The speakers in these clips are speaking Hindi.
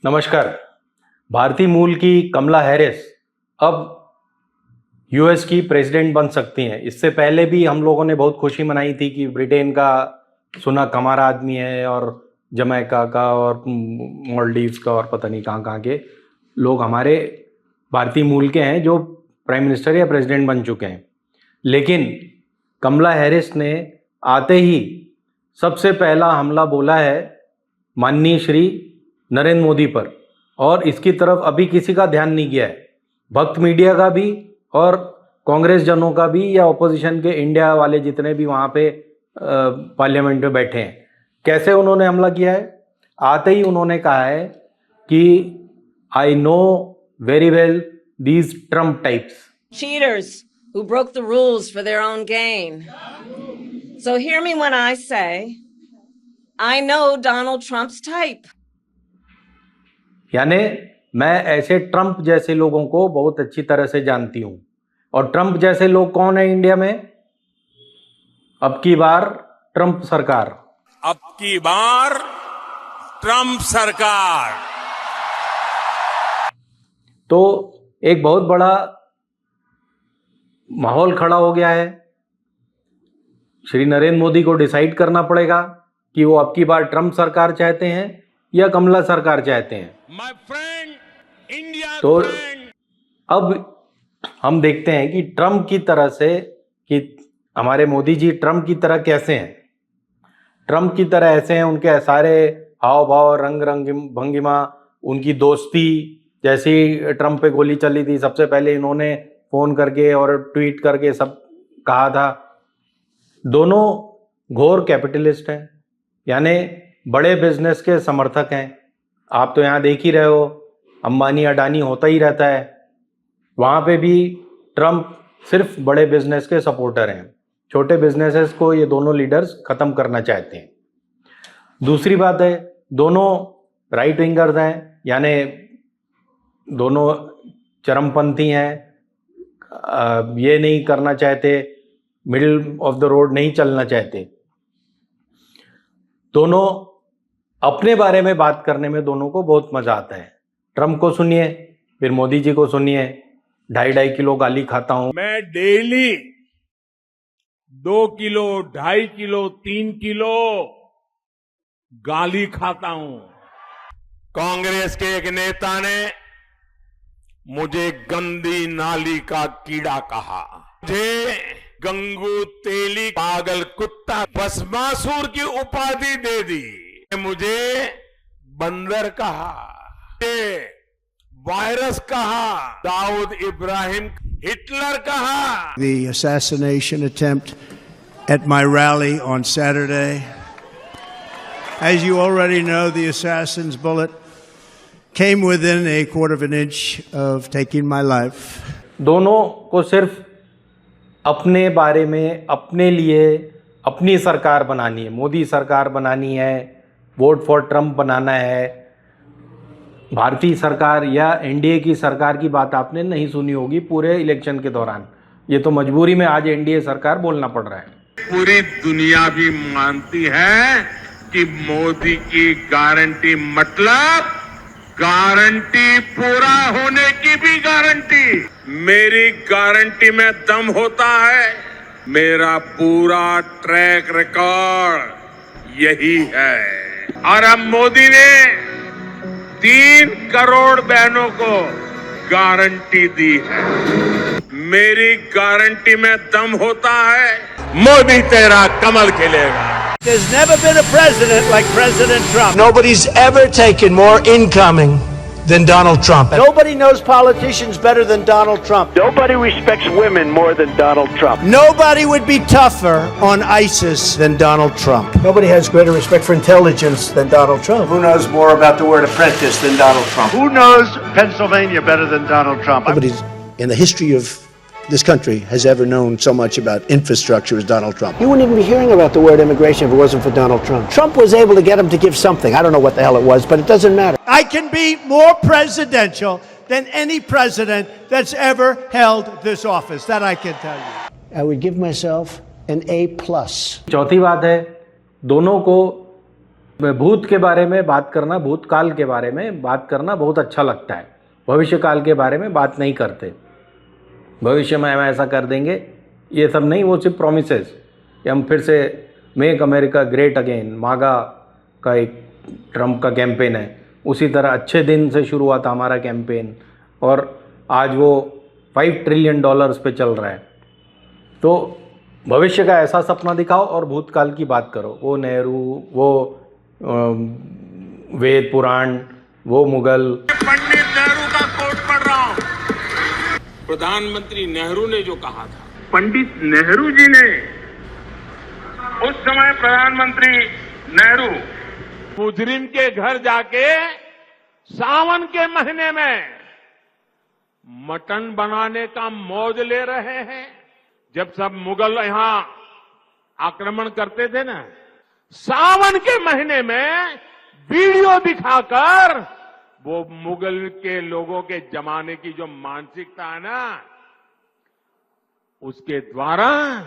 नमस्कार। भारतीय मूल की कमला हैरिस अब यूएस की प्रेसिडेंट बन सकती हैं। इससे पहले भी हम लोगों ने बहुत खुशी मनाई थी कि ब्रिटेन का सुना कमारा आदमी है और जमैका का और मालदीव्स का और पता नहीं कहाँ कहाँ के लोग हमारे भारतीय मूल के हैं जो प्राइम मिनिस्टर या प्रेसिडेंट बन चुके हैं। लेकिन कमला हैरिस ने आते ही सबसे पहला हमला बोला है माननीय श्री नरेंद्र मोदी पर, और इसकी तरफ अभी किसी का ध्यान नहीं गया है, भक्त मीडिया का भी और कांग्रेस जनों का भी या ऑपोजिशन के इंडिया वाले जितने भी वहाँ पे पार्लियामेंट में बैठे हैं। कैसे उन्होंने हमला किया है? आते ही उन्होंने कहा है कि I know very well these Trump types cheaters who broke the rules for their own gain. So hear me when I say, I know Donald Trump's type. यानी मैं ऐसे ट्रम्प जैसे लोगों को बहुत अच्छी तरह से जानती हूं। और ट्रम्प जैसे लोग कौन है इंडिया में? अब की बार ट्रम्प सरकार, अब की बार ट्रम्प सरकार। तो एक बहुत बड़ा माहौल खड़ा हो गया है। श्री नरेंद्र मोदी को डिसाइड करना पड़ेगा कि वो अब की बार ट्रम्प सरकार चाहते हैं या कमला सरकार चाहते हैं। माय फ्रेंड, इंडिया तो फ्रेंड। अब हम देखते हैं कि ट्रम्प की तरह से, कि हमारे मोदी जी ट्रम्प की तरह कैसे हैं। ट्रम्प की तरह ऐसे हैं, उनके सारे हाव भाव, रंग भंगिमा, उनकी दोस्ती। जैसे ही ट्रम्प पे गोली चली थी, सबसे पहले इन्होंने फोन करके और ट्वीट करके सब कहा था। दोनों घोर कैपिटलिस्ट हैं, यानी बड़े बिजनेस के समर्थक हैं। आप तो यहाँ देख ही रहे हो, अंबानी अडानी होता ही रहता है। वहाँ पे भी ट्रम्प सिर्फ बड़े बिजनेस के सपोर्टर हैं। छोटे बिजनेसेस को ये दोनों लीडर्स ख़त्म करना चाहते हैं। दूसरी बात है, दोनों राइट विंगर्स हैं, यानी दोनों चरमपंथी हैं। ये नहीं करना चाहते, मिडिल ऑफ द रोड नहीं चलना चाहते। दोनों अपने बारे में बात करने में दोनों को बहुत मजा आता है। ट्रम्प को सुनिए, फिर मोदी जी को सुनिए। 2.5 किलो गाली खाता हूं मैं डेली 2 किलो, 2.5 किलो, 3 किलो गाली खाता हूं। कांग्रेस के एक नेता ने मुझे गंदी नाली का कीड़ा कहा, मुझे गंगू तेली पागल कुत्ता भस्मासुर की उपाधि दे दी, मुझे बंदर कहा, वायरस कहा, दाऊद इब्राहिम हिटलर कहा। The assassination attempt at my rally on Saturday. As you already know, the assassin's bullet came within a quarter of an inch of taking my life. दोनों को सिर्फ अपने बारे में, अपने लिए अपनी सरकार बनानी है, मोदी सरकार बनानी है, वोट फॉर ट्रम्प बनाना है। भारतीय सरकार या एनडीए की सरकार की बात आपने नहीं सुनी होगी पूरे इलेक्शन के दौरान। ये तो मजबूरी में आज एनडीए सरकार बोलना पड़ रहा है। पूरी दुनिया भी मानती है कि मोदी की गारंटी मतलब गारंटी पूरा होने की भी गारंटी। मेरी गारंटी में दम होता है, मेरा पूरा ट्रैक रिकॉर्ड यही है। और अब मोदी ने 3 करोड़ बहनों को गारंटी दी है। मेरी गारंटी में दम होता है, मोदी तेरा कमल खिलेगा। There's never been a president like President Trump. Nobody's ever taken more incoming than Donald Trump. Nobody knows politicians better than Donald Trump. Nobody respects women more than Donald Trump. Nobody would be tougher on ISIS than Donald Trump. Nobody has greater respect for intelligence than Donald Trump. Who knows more about the word apprentice than Donald Trump? Who knows Pennsylvania better than Donald Trump? Nobody in the history of this country has ever known so much about infrastructure as Donald Trump. You wouldn't even be hearing about the word immigration if it wasn't for Donald Trump. Trump was able to get him to give something. I don't know what the hell it was, but it doesn't matter. I can be more presidential than any president that's ever held this office. That I can tell you. I would give myself an A+. चौथी बात है, दोनों को भूत के बारे में बात करना, भूतकाल के बारे में बात करना बहुत अच्छा लगता है, भविष्य काल के बारे में बात नहीं करते। भविष्य में हम ऐसा कर देंगे, ये सब नहीं, वो सिर्फ प्रोमिसेस कि हम फिर से मेक अमेरिका ग्रेट अगेन, मागा का एक ट्रम्प का कैंपेन है, उसी तरह अच्छे दिन से शुरू हुआ था हमारा कैंपेन और आज वो $5 ट्रिलियन पे चल रहा है। तो भविष्य का ऐसा सपना दिखाओ और भूतकाल की बात करो, वो नेहरू, वो वेद पुराण, वो मुगल। पंडित नेहरू का कोट पढ़ रहा हूं। प्रधानमंत्री नेहरू ने जो कहा था, पंडित नेहरू जी ने, उस समय प्रधानमंत्री नेहरू मुजरिम के घर जाके सावन के महीने में मटन बनाने का मौज ले रहे हैं। जब सब मुगल यहां आक्रमण करते थे ना, सावन के महीने में वीडियो दिखाकर वो मुगल के लोगों के जमाने की जो मानसिकता है ना, उसके द्वारा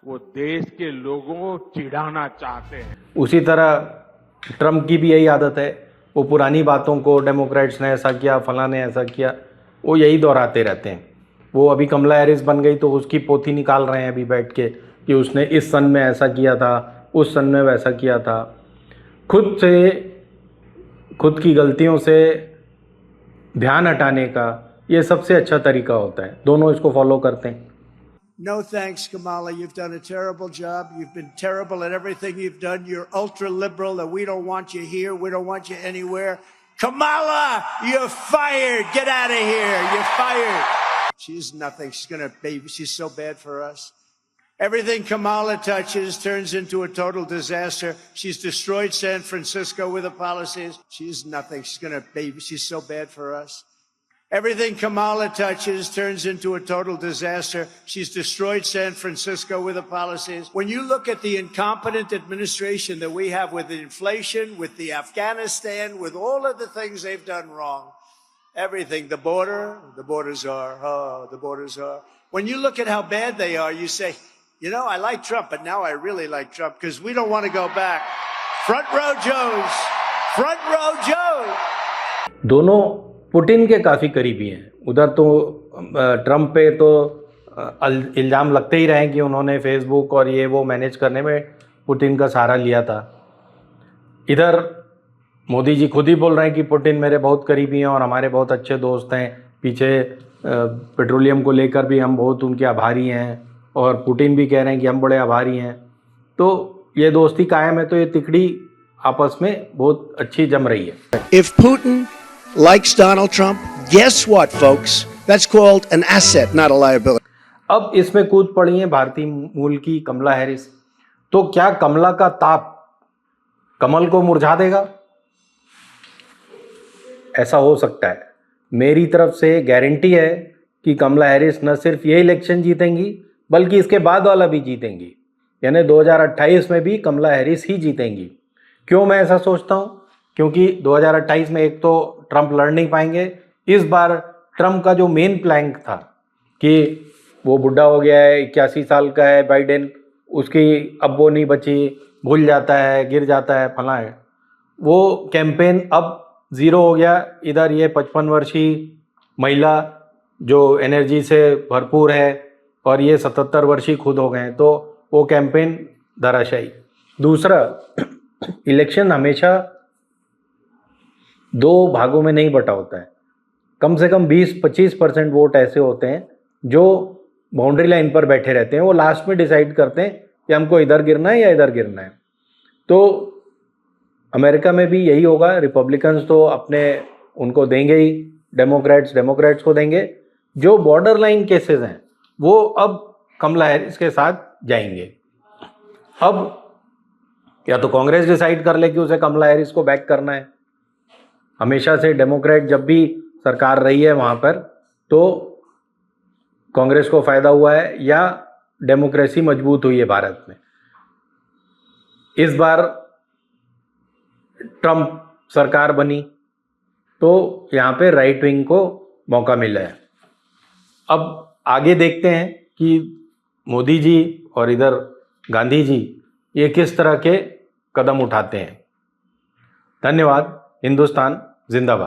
वो देश के लोगों को चिढ़ाना चाहते हैं। उसी तरह ट्रम्प की भी यही आदत है, वो पुरानी बातों को, डेमोक्रेट्स ने ऐसा किया, फलां ने ऐसा किया, वो यही दोहराते रहते हैं। वो अभी कमला हैरिस बन गई तो उसकी पोथी निकाल रहे हैं अभी बैठ के कि उसने इस सन में ऐसा किया था, उस सन में वैसा किया था। खुद की गलतियों से ध्यान हटाने का ये सबसे अच्छा तरीका होता है, दोनों इसको फॉलो करते हैं। No thanks, Kamala. You've done a terrible job. You've been terrible at everything you've done. You're ultra liberal and we don't want you here. We don't want you anywhere. Kamala, you're fired. Get out of here. You're fired. She's nothing. She's so bad for us. Everything Kamala touches turns into a total disaster. She's destroyed San Francisco with her policies. She's nothing. She's so bad for us. Everything Kamala touches turns into a total disaster. She's destroyed San Francisco with her policies. When you look at the incompetent administration that we have with the inflation, with the Afghanistan, with all of the things they've done wrong, everything, the borders are. When you look at how bad they are, you say, you know, I like Trump, but now I really like Trump because we don't want to go back. Front row Joes. Front row Joes. दोनों पुतिन के काफ़ी करीबी हैं। उधर तो ट्रम्प पे तो इल्ज़ाम लगते ही रहे कि उन्होंने फेसबुक और ये वो मैनेज करने में पुतिन का सहारा लिया था। इधर मोदी जी खुद ही बोल रहे हैं कि पुतिन मेरे बहुत करीबी हैं और हमारे बहुत अच्छे दोस्त हैं। पीछे पेट्रोलियम को लेकर भी हम बहुत उनके आभारी हैं और पुतिन भी कह रहे हैं कि हम बड़े आभारी हैं। तो ये दोस्ती कायम है, तो ये तिकड़ी आपस में बहुत अच्छी जम रही है। If Putin likes Donald Trump, guess what, folks? That's called an asset, not a liability. अब इसमें कूद पड़ी है भारतीय मूल की कमला हैरिस। तो क्या कमला का ताप कमल को मुरझा देगा? ऐसा हो सकता है। मेरी तरफ से गारंटी है कि कमला हैरिस न सिर्फ ये इलेक्शन जीतेंगी बल्कि इसके बाद वाला भी जीतेंगी, यानी 2028 में भी कमला हैरिस ही जीतेंगी। क्यों मैं ऐसा सोचता हूँ? क्योंकि 2028 में एक तो ट्रंप लड़ नहीं पाएंगे। इस बार ट्रंप का जो मेन प्लैंक था कि वो बुढ़ा हो गया है, 81 साल का है बाइडेन, उसकी अब वो नहीं बची, भूल जाता है, गिर जाता है, फला है, वो कैंपेन अब ज़ीरो हो गया। इधर ये 55 वर्षीय महिला जो एनर्जी से भरपूर है और ये 77 वर्षीय खुद हो गए हैं, तो वो कैंपेन धराशायी। दूसरा, इलेक्शन हमेशा दो भागों में नहीं बटा होता है। कम से कम 20-25% वोट ऐसे होते हैं जो बाउंड्री लाइन पर बैठे रहते हैं, वो लास्ट में डिसाइड करते हैं कि हमको इधर गिरना है या इधर गिरना है। तो अमेरिका में भी यही होगा। रिपब्लिकन्स तो अपने उनको देंगे ही, डेमोक्रेट्स को देंगे। जो बॉर्डर लाइन केसेस हैं वो अब कमला हैरिस के साथ जाएंगे। अब या तो कांग्रेस डिसाइड कर ले कि उसे कमला हैरिस को बैक करना है। हमेशा से डेमोक्रेट जब भी सरकार रही है वहाँ पर तो कांग्रेस को फ़ायदा हुआ है या डेमोक्रेसी मजबूत हुई है भारत में। इस बार ट्रंप सरकार बनी तो यहाँ पे राइट विंग को मौका मिला है। अब आगे देखते हैं कि मोदी जी और इधर गांधी जी ये किस तरह के कदम उठाते हैं। धन्यवाद। हिंदुस्तान जिंदाबाद।